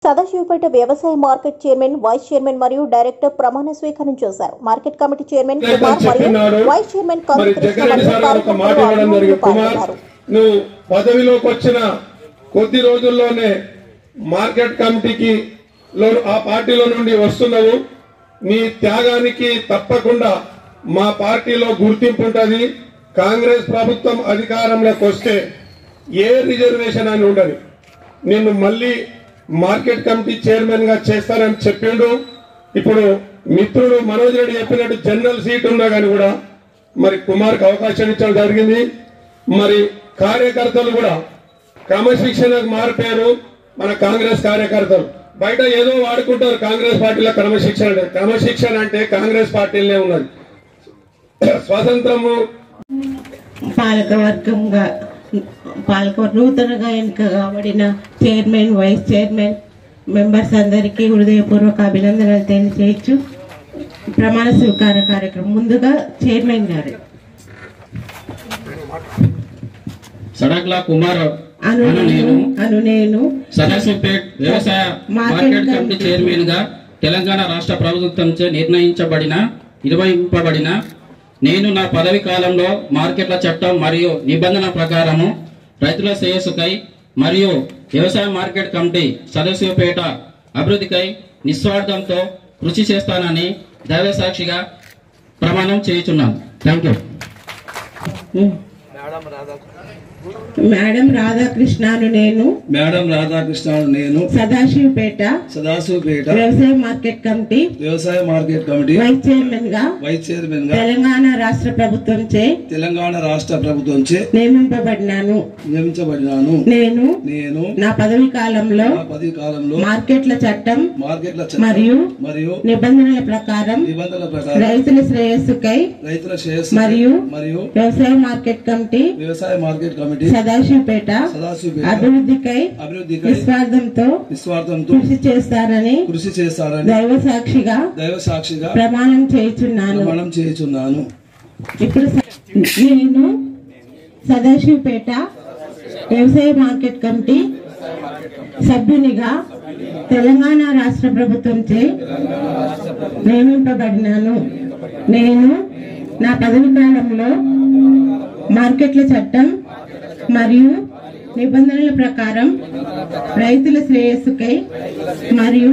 సదాశివపేట వ్యవసాయ market chairman, vice chairman మరియు director ప్రమాణ స్వీకారం చేశారు. మార్కెట్ కమిటీ చైర్మన్ కుమార్ మరియు వైస్ చైర్మన్ నువ్వు పదవిలోకి వచ్చిన కొద్ది రోజుల్లోనే మార్కెట్ కమిటీకి ఆ పార్టీలో నుండి వస్తున్నావు. నీ త్యాగానికి తప్పకుండా మా పార్టీలో గుర్తింపు ఉంటుంది. కాంగ్రెస్ ప్రభుత్వం అధికారంలోకి వస్తే ఏ రిజర్వేషన్ అని ఉండదు. నిన్ను మళ్ళీ మార్కెట్ కమిటీ చైర్మన్ గా చేస్తానని చెప్పిండు. ఇప్పుడు మిత్రుడు మనోజ్ రెడ్డి చెప్పినట్టు జనరల్ సీట్ ఉన్నా కానీ కూడా మరి కుమార్కి అవకాశం ఇచ్చడం జరిగింది. మరి కార్యకర్తలు కూడా క్రమశిక్షణకు మారిపోయారు. మన కాంగ్రెస్ కార్యకర్తలు బయట ఏదో వాడుకుంటారు. కాంగ్రెస్ పార్టీలో క్రమశిక్షణ అంటే కాంగ్రెస్ పార్టీలోనే ఉన్నది. స్వాతంత్రము నూతనంగా ఎన్నిక కాబడిన చైర్మన్, వైస్ చైర్మన్ మెంబర్స్ అందరికీ హృదయపూర్వక అభినందనలు తెలియజేయచ్చు. ప్రమాణ స్వీకార కార్యక్రమం ముందుగా చైర్మన్ గారు సడక్లా కుమార్ నేను సదాశివపేట వ్యవసాయ మార్కెట్ కమిటీ చైర్మన్ గా తెలంగాణ రాష్ట్ర ప్రభుత్వంచే నిర్వహింపబడిన నేను నా పదవి కాలంలో మార్కెట్ల చట్టం మరియు నిబంధనల ప్రకారము రైతుల శ్రేయస్సుకై మరియు వ్యవసాయ మార్కెట్ కమిటీ సదాశివపేట అభివృద్ధికై నిస్వార్థంతో కృషి చేస్తానని దైవ సాక్షిగా ప్రమాణం చేయుచున్నాను. Thank you. మేడం రాధాకృష్ణను నేను సదాశివపేట వ్యవసాయ మార్కెట్ కమిటీ వైస్ చైర్మన్ గా తెలంగాణ రాష్ట్ర ప్రభుత్వంచే నియమించబడినాను. నేను నా పదవి కాలంలో మార్కెట్ల చట్టం మరియు నిబంధనల ప్రకారం రైతుల శ్రేయస్సుకై మరియు వ్యవసాయ మార్కెట్ కమిటీ సదాశివపేట అభివృద్ధికై నిస్వార్థంతో కృషి చేస్తారని దైవ సాక్షిగా ప్రమాణం చేయుచున్నాను. ఇప్పుడు నేను సదాశివపేట వ్యవసాయ మార్కెట్ కమిటీ సభ్యునిగా తెలంగాణ రాష్ట్ర ప్రభుత్వంచే నియమింపబడినాను. నేను నా పదవి కాలంలో మార్కెట్ల చట్టం మరియు నిబంధనల ప్రకారం రైతుల శ్రేయస్సుకై మరియు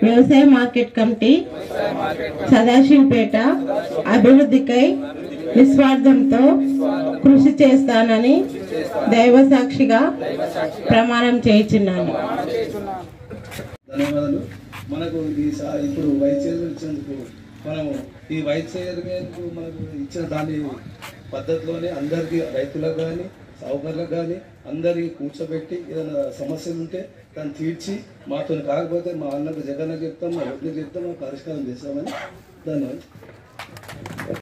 వ్యవసాయ మార్కెట్ కమిటీ సదాశివపేట అభివృద్ధికై నిస్వార్థంతో కృషి చేస్తానని దైవ సాక్షిగా ప్రమాణం చేయుచున్నాను. ధన్యవాదాలు. మనకు ఇప్పుడు వైస్ చైర్మన్ ఇచ్చినందుకు మనము ఈ వైస్ చైర్మన్ మనకు ఇచ్చిన దాని పద్ధతిలోనే అందరికీ రైతులకు కానీ సాగుకారులకు కానీ అందరికీ కూర్చోబెట్టి ఏదైనా సమస్యలు ఉంటే దాన్ని తీర్చి మాతో కాకపోతే మా అన్నకు జగన్కి చెప్తాం, మా వడ్లకు చెప్తాం, మా పరిష్కారం చేస్తామని. ధన్యవాదాలు.